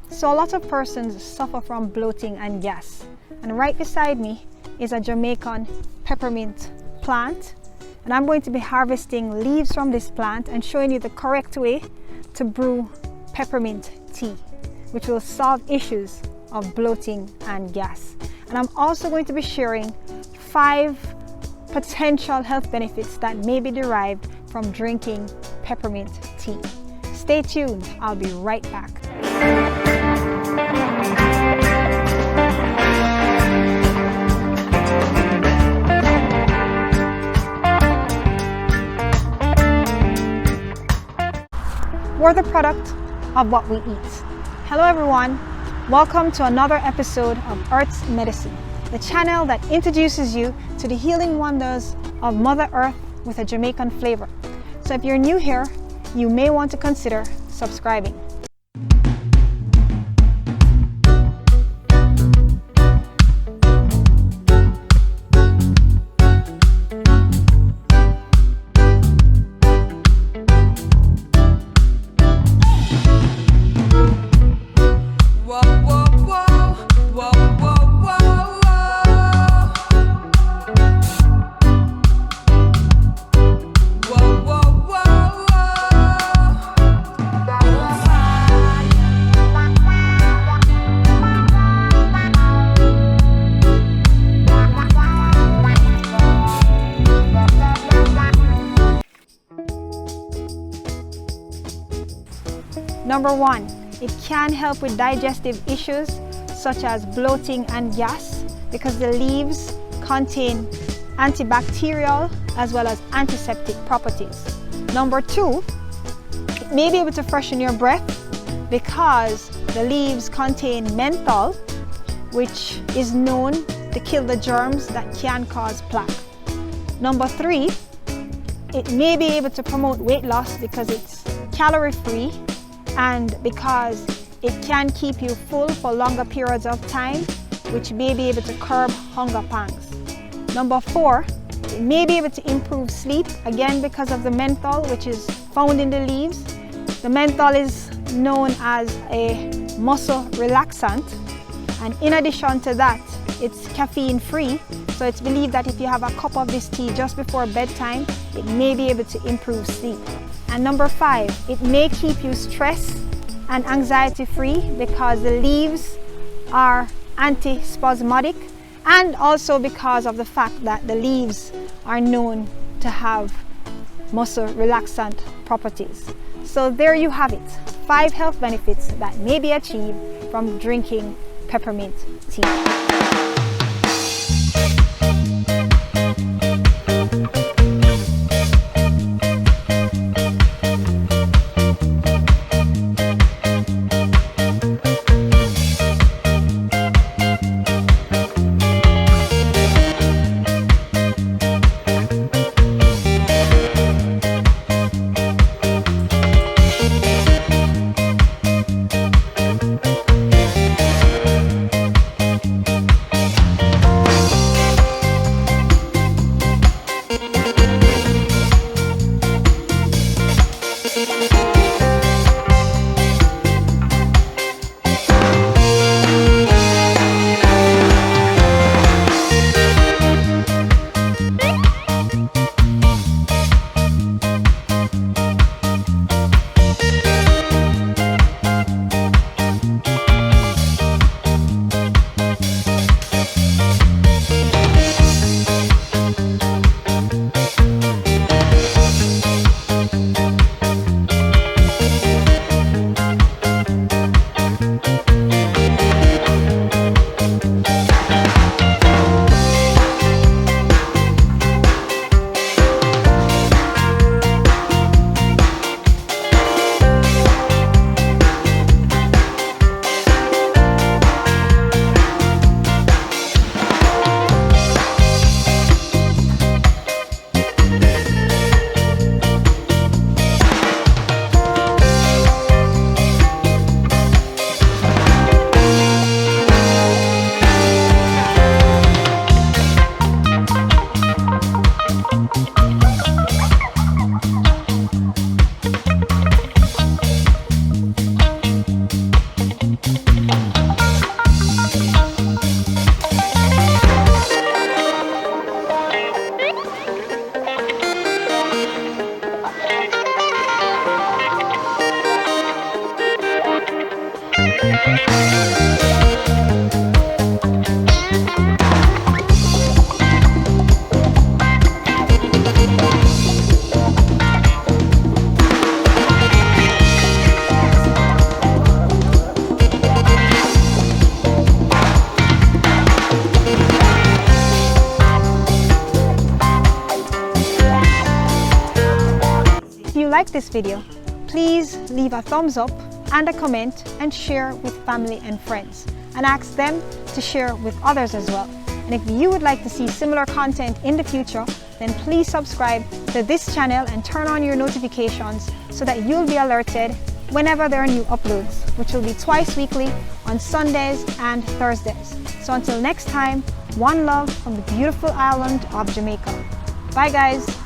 So a lot of persons suffer from bloating and gas. And right beside me is a Jamaican peppermint plant. And I'm going to be harvesting leaves from this plant and showing you the correct way to brew peppermint tea, which will solve issues of bloating and gas. And I'm also going to be sharing 5 potential health benefits that may be derived from drinking peppermint tea. Stay tuned, I'll be right back. We're the product of what we eat. Hello everyone, welcome to another episode of Earth's Medicine, the channel that introduces you to the healing wonders of Mother Earth with a Jamaican flavor. So if you're new here, you may want to consider subscribing. Number 1, it can help with digestive issues such as bloating and gas because the leaves contain antibacterial as well as antiseptic properties. Number 2, it may be able to freshen your breath because the leaves contain menthol, which is known to kill the germs that can cause plaque. Number 3, it may be able to promote weight loss because it's calorie-free and because it can keep you full for longer periods of time, which may be able to curb hunger pangs. Number 4, it may be able to improve sleep, again because of the menthol, which is found in the leaves. The menthol is known as a muscle relaxant, and in addition to that, it's caffeine free, so it's believed that if you have a cup of this tea just before bedtime, it may be able to improve sleep. And number 5, it may keep you stress and anxiety free because the leaves are antispasmodic, and also because of the fact that the leaves are known to have muscle relaxant properties. So there you have it, 5 health benefits that may be achieved from drinking peppermint tea. If you like this video, please leave a thumbs up and a comment and share with family and friends, and ask them to share with others as well. And if you would like to see similar content in the future, then please subscribe to this channel and turn on your notifications so that you'll be alerted whenever there are new uploads, which will be twice weekly on Sundays and Thursdays. So until next time, one love from the beautiful island of Jamaica. Bye guys.